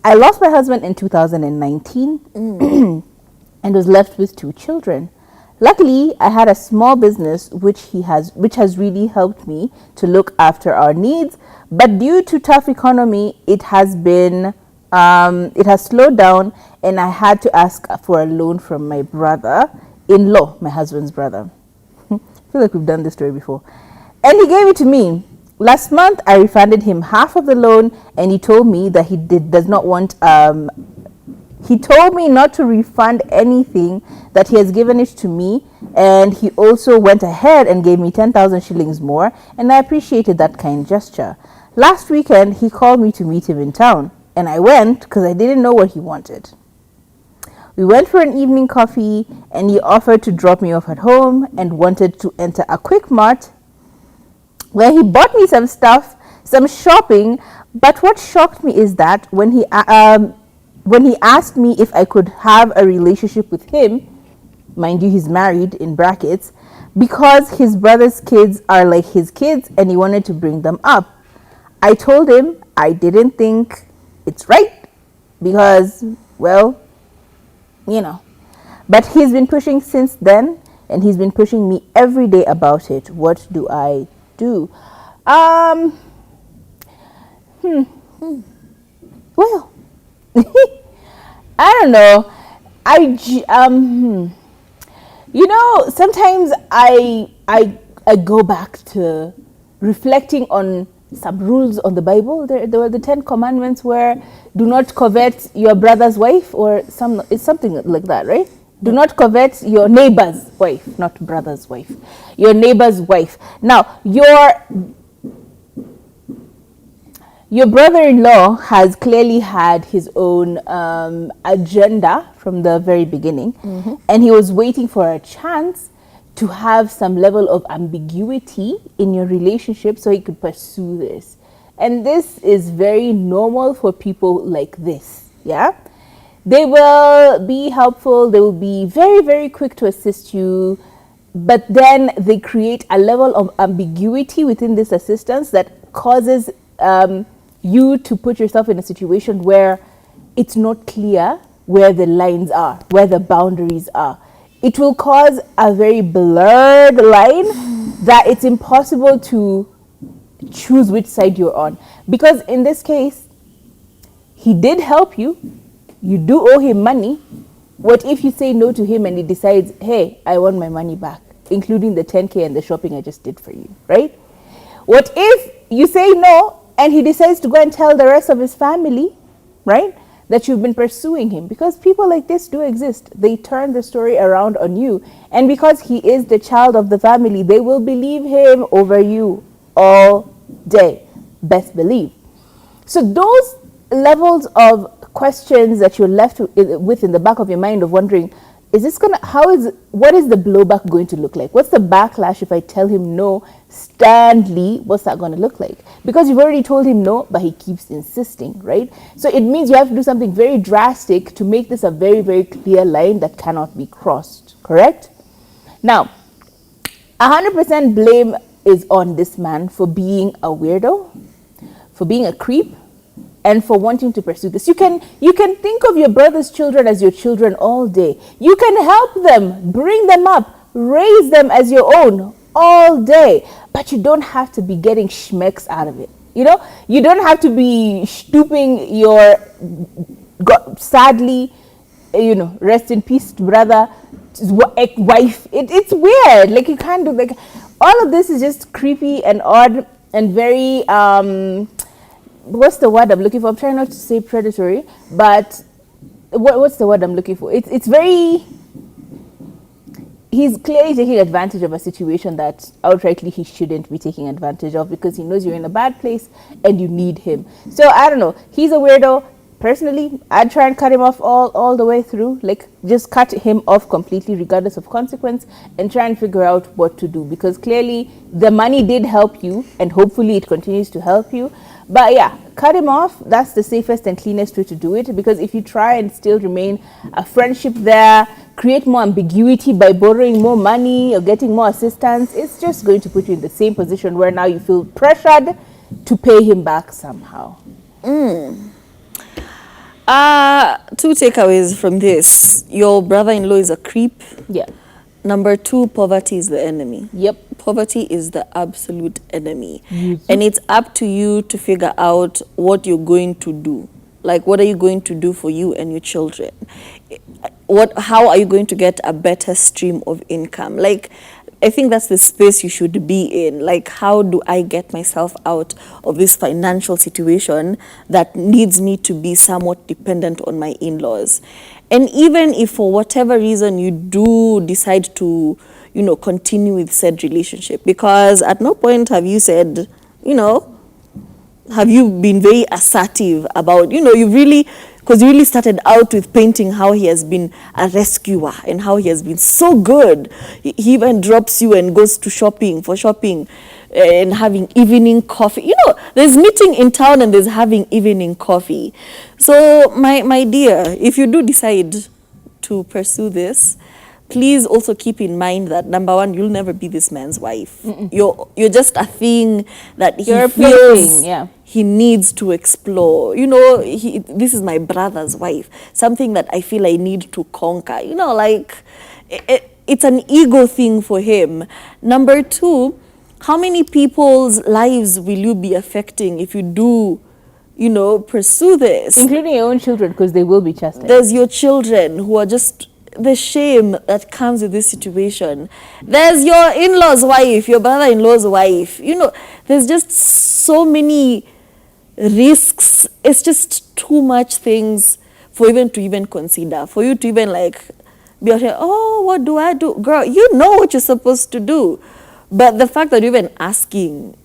I lost my husband in 2019 and was left with 2 children. Luckily, I had a small business which has really helped me to look after our needs. But due to tough economy, it has slowed down, and I had to ask for a loan from my brother-in-law, my husband's brother. I feel like we've done this story before. And he gave it to me. Last month, I refunded him half of the loan, and he told me that he told me not to refund anything, that he has given it to me, and he also went ahead and gave me 10,000 shillings more, and I appreciated that kind gesture. Last weekend, he called me to meet him in town, and I went because I didn't know what he wanted. We went for an evening coffee, and he offered to drop me off at home and wanted to enter a quick mart where he bought me some stuff, some shopping. But what shocked me is that when he asked me if I could have a relationship with him, mind you, he's married in brackets, because his brother's kids are like his kids and he wanted to bring them up. I told him I didn't think it's right because, well, you know. But he's been pushing since then, and he's been pushing me every day about it. What do I do? Well, I don't know. Sometimes I go back to reflecting on some rules on the Bible. There were the 10 commandments where do not covet your brother's wife, or it's something like that, right? Do not covet your neighbor's wife, not brother's wife. Your neighbor's wife. Now, your brother-in-law has clearly had his own agenda from the very beginning, and he was waiting for a chance to have some level of ambiguity in your relationship so he could pursue this. And this is very normal for people like this, yeah? They will be helpful, they will be very, very quick to assist you, but then they create a level of ambiguity within this assistance that causes you to put yourself in a situation where it's not clear where the lines are, where the boundaries are. It will cause a very blurred line that it's impossible to choose which side you're on. Because in this case, he did help you. You do owe him money. What if you say no to him and he decides, hey, I want my money back, including the 10K and the shopping I just did for you, right? What if you say no and he decides to go and tell the rest of his family, right, that you've been pursuing him? Because people like this do exist. They turn the story around on you. And because he is the child of the family, they will believe him over you all day. Best believe. So those levels of questions that you're left with in the back of your mind of wondering, what is the blowback going to look like? What's the backlash if I tell him no, sternly? What's that going to look like? Because you've already told him no, but he keeps insisting, right? So it means you have to do something very drastic to make this a very, very clear line that cannot be crossed, correct? Now, 100% blame is on this man for being a weirdo, for being a creep, and for wanting to pursue this. You can think of your brother's children as your children all day. You can help them, bring them up, raise them as your own all day. But you don't have to be getting schmecks out of it. You know, you don't have to be stooping your, sadly, rest in peace, brother, wife. It's weird. Like, you can't do, like, all of this is just creepy and odd and very, what's the word I'm looking for? I'm trying not to say predatory, but what's the word I'm looking for? It's very, he's clearly taking advantage of a situation that outrightly he shouldn't be taking advantage of, because he knows you're in a bad place and you need him. So I don't know. He's a weirdo. Personally, I'd try and cut him off all the way through. Like, just cut him off completely regardless of consequence and try and figure out what to do, because clearly the money did help you and hopefully it continues to help you. But yeah, cut him off. That's the safest and cleanest way to do it, because if you try and still remain a friendship there, create more ambiguity by borrowing more money or getting more assistance, it's just going to put you in the same position where now you feel pressured to pay him back somehow. Two takeaways from this. Your brother-in-law is a creep. Yeah. Number two, poverty is the enemy. Yep. Poverty is the absolute enemy. And it's up to you to figure out what you're going to do. Like, what are you going to do for you and your children? How are you going to get a better stream of income? Like, I think that's the space you should be in. Like, how do I get myself out of this financial situation that needs me to be somewhat dependent on my in-laws? And even if for whatever reason you do decide to, continue with said relationship, because at no point have you said, have you been very assertive about, because you really started out with painting how he has been a rescuer and how he has been so good. He even drops you and goes to shopping and having evening coffee. There's meeting in town and there's having evening coffee. So my dear, if you do decide to pursue this, please also keep in mind that, number one, you'll never be this man's wife. You're just a thing that he feels he needs to explore. This is my brother's wife. Something that I feel I need to conquer. It's an ego thing for him. Number two, how many people's lives will you be affecting if you do, pursue this? Including your own children, because they will be chastised. There's your children who are just... the shame that comes with this situation. There's your in-law's wife, your brother-in-law's wife. There's just so many risks. It's just too much things for even to consider. For you to even be out here, oh, what do I do? Girl, you know what you're supposed to do. But the fact that you're even asking